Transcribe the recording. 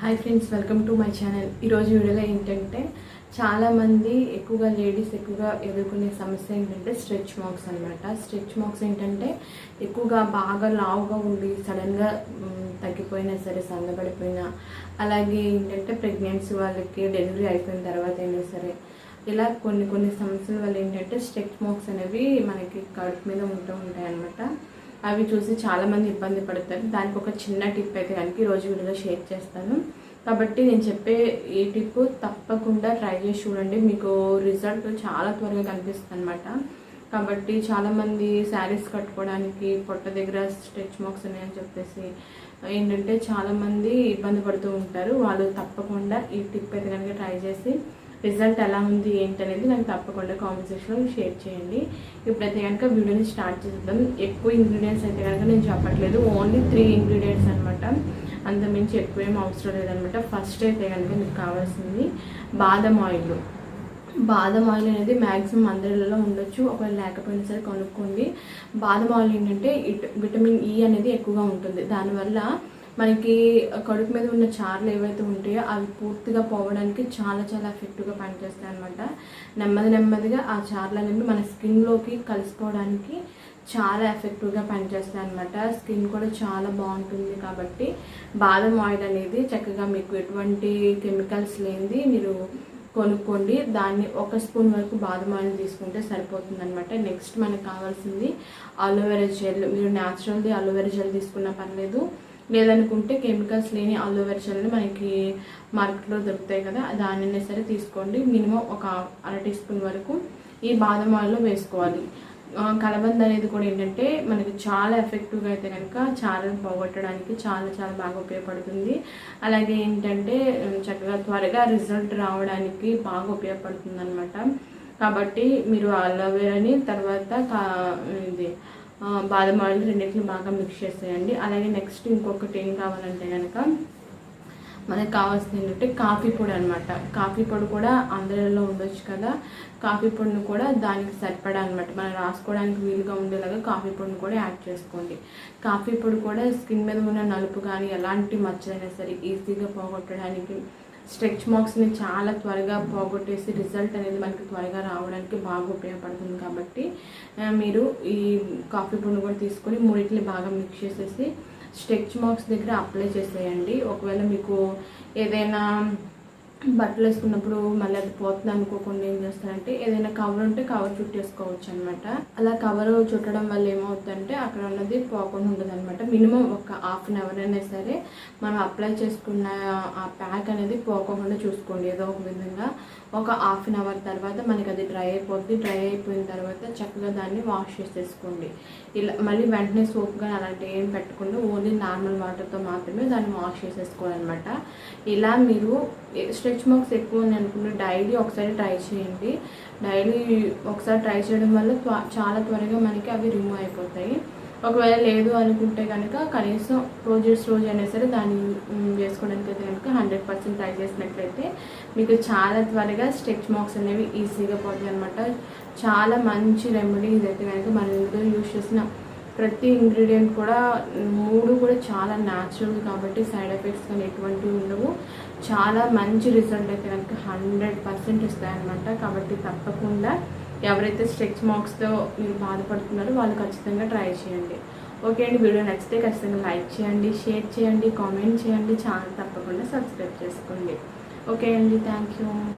Hi friends, welcome to my channel. ఈరోజు వీడియోలో ఏంటంటే చాలామంది లేడీస్ ఎక్కువగా ఎదుర్కొనే సమస్య ఏంటంటే స్ట్రెచ్ మార్క్స్ అనమాట. స్ట్రెచ్ మార్క్స్ ఏంటంటే ఎక్కువగా బాగా లావుగా ఉండి సడన్గా తగ్గిపోయినా సరే, సన్నబడిపోయినా, అలాగే ఏంటంటే ప్రెగ్నెన్సీ వాళ్ళకి డెలివరీ అయిపోయిన తర్వాత అయినా సరే, ఇలా కొన్ని సమస్యల వల్ల ఏంటంటే స్ట్రెచ్ మార్క్స్ అనేవి మనకి కడుపు మీద ఉంటూ ఉంటాయి అన్నమాట. అవి చూసి చాలామంది ఇబ్బంది పడతారు. దానికి ఒక చిన్న టిప్ అయితే కనుక ఈరోజు వీడియోలో షేర్ చేస్తాను. కాబట్టి నేను చెప్పే ఈ టిప్ తప్పకుండా ట్రై చేసి చూడండి, మీకు రిజల్ట్ చాలా త్వరగా కనిపిస్తుంది అనమాట. కాబట్టి చాలామంది శారీస్ కట్టుకోవడానికి పొట్ట దగ్గర స్ట్రెచ్ మార్క్స్ ఉన్నాయని చెప్పేసి ఏంటంటే చాలామంది ఇబ్బంది పడుతూ ఉంటారు. వాళ్ళు తప్పకుండా ఈ టిప్ అయితే కనుక ట్రై చేసి రిజల్ట్ ఎలా ఉంది ఏంటనేది నాకు తప్పకుండా కామెంట్ సెక్షన్లో షేర్ చేయండి. ఇప్పుడైతే కనుక వీడియోని స్టార్ట్ చేద్దాం. ఎక్కువ ఇంగ్రీడియంట్స్ అయితే కనుక నేను చెప్పట్లేదు, ఓన్లీ 3 ఇంగ్రీడియంట్స్ అనమాట. అంతమించి ఎక్కువ ఏం అవసరం లేదనమాట. ఫస్ట్ అయితే కనుక మీకు కావాల్సింది బాదం ఆయిల్. బాదం ఆయిల్ అనేది మ్యాక్సిమం అందరిలో ఉండొచ్చు, ఒకవేళ లేకపోయినా సరే కొనుక్కోండి. బాదం ఆయిల్ ఏంటంటే విటమిన్ ఈ అనేది ఎక్కువగా ఉంటుంది. దానివల్ల మనకి కడుపు మీద ఉన్న చార్లు ఏవైతే ఉంటాయో అవి పూర్తిగా పోవడానికి చాలా ఎఫెక్టివ్గా పనిచేస్తాయి అనమాట. నెమ్మదిగా ఆ చార్లు అనేవి మన స్కిన్లోకి కలిసిపోవడానికి చాలా ఎఫెక్టివ్గా పనిచేస్తాయి అనమాట. స్కిన్ కూడా చాలా బాగుంటుంది. కాబట్టి బాదం ఆయిల్ అనేది చక్కగా మీకు ఎటువంటి కెమికల్స్ లేనిది మీరు కొనుక్కోండి. దాన్ని 1 స్పూన్ వరకు బాదం ఆయిల్ తీసుకుంటే సరిపోతుంది అనమాట. నెక్స్ట్ మనకు కావాల్సింది అలోవెరా జెల్. మీరు న్యాచురల్ది అలోవెరా జెల్ తీసుకున్నా పర్లేదు, లేదనుకుంటే కెమికల్స్ లేని అలోవెరా జెల్ని మనకి మార్కెట్లో దొరుకుతాయి కదా, దానినే సరే తీసుకోండి. మినిమం ఒక 1/2 టీ స్పూన్ వరకు ఈ బాదం ఆయిల్లో వేసుకోవాలి. కలబంద అనేది కూడా ఏంటంటే మనకి చాలా ఎఫెక్టివ్గా అయితే కనుక చారలు పోగొట్టడానికి చాలా బాగా ఉపయోగపడుతుంది. అలాగే ఏంటంటే చక్కగా త్వరగా రిజల్ట్ రావడానికి బాగా ఉపయోగపడుతుంది అనమాట. కాబట్టి మీరు అలోవెరాని తర్వాత ఇది బాదం ఆయిల్ రెండింటిని బాగా మిక్స్ చేసేయండి. అలాగే నెక్స్ట్ ఇంకొకటి ఏం కావాలంటే కనుక మనకు కావాల్సింది ఏంటంటే కాఫీ పొడి అనమాట. కాఫీ పొడి కూడా అందరిలో ఉండొచ్చు కదా, కాఫీ పొడిని కూడా దానికి సరిపడా అనమాట. మనం రాసుకోవడానికి వీలుగా ఉండేలాగా కాఫీ పొడిని కూడా యాడ్ చేసుకోండి. కాఫీ పొడి కూడా స్కిన్ మీద ఉన్న నలుపు కానీ ఎలాంటి మచ్చలైనా సరే ఈజీగా పోగొట్టడానికి, స్ట్రెచ్ మార్క్స్ని చాలా త్వరగా పోగొట్టేసి రిజల్ట్ అనేది మనకి త్వరగా రావడానికి బాగా ఉపయోగపడుతుంది. కాబట్టి మీరు ఈ కాఫీ పొడిని కూడా తీసుకొని మూడింటిని బాగా మిక్స్ చేసేసి స్ట్రెచ్ మార్క్స్ దగ్గర అప్లై చేసేయండి. ఒకవేళ మీకు ఏదైనా బట్టలు వేసుకున్నప్పుడు మళ్ళీ అది పోతుంది అనుకోకుండా ఏం చేస్తారంటే ఏదైనా కవర్ ఉంటే కవర్ చుట్టేసుకోవచ్చు అనమాట. అలా కవర్ చుట్టడం వల్ల ఏమవుతుందంటే అక్కడ ఉన్నది పోకుండా ఉంటుంది అనమాట. మినిమం ఒక 1/2 అవర్ అయినా సరే మనం అప్లై చేసుకున్న ఆ ప్యాక్ అనేది పోకుండా చూసుకోండి. ఏదో ఒక విధంగా ఒక 1/2 అవర్ తర్వాత మనకి అది డ్రై అయిపోద్ది. డ్రై అయిపోయిన తర్వాత చక్కగా దాన్ని వాష్ చేసేసుకోండి. ఇలా మళ్ళీ వెంటనే సోప్ కానీ అలాంటివి ఏం పెట్టకుండా ఓన్లీ నార్మల్ వాటర్తో మాత్రమే దాన్ని వాష్ చేసేసుకోవాలన్నమాట. ఇలా మీరు స్ట్రెచ్ మార్క్స్ ఎక్కువ ఉంది అనుకుంటే డైలీ ఒకసారి ట్రై చేయండి. డైలీ ఒకసారి ట్రై చేయడం వల్ల చాలా త్వరగా మనకి అవి రిమూవ్ అయిపోతాయి. ఒకవేళ లేదు అనుకుంటే కనుక కనీసం రోజు అయినా సరే దాన్ని చేసుకోవడానికి అయితే కనుక 100% ట్రై చేసినట్లయితే మీకు చాలా త్వరగా స్ట్రెచ్ మార్క్స్ అనేవి ఈజీగా పోతాయి అనమాట. చాలా మంచి రెమెడీ ఇదైతే కనుక మన ఇంట్లో యూజ్ చేసిన ప్రతి ఇంగ్రీడియంట్ కూడా 3 కూడా చాలా న్యాచురల్ కాబట్టి సైడ్ ఎఫెక్ట్స్ కానీ ఎటువంటివి ఉండవు. చాలా మంచి రిజల్ట్ అయితే కనుక 100% ఇస్తాయన్నమాట. కాబట్టి తప్పకుండా ఎవరైతే స్ట్రెచ్ మార్క్స్తో మీరు బాధపడుతున్నారో వాళ్ళు ఖచ్చితంగా ట్రై చేయండి. ఓకే అండి, వీడియో నచ్చితే ఖచ్చితంగా లైక్ చేయండి, షేర్ చేయండి, కామెంట్ చేయండి, ఛానల్ తప్పకుండా సబ్స్క్రైబ్ చేసుకోండి. ఓకే అండి, థ్యాంక్ యూ.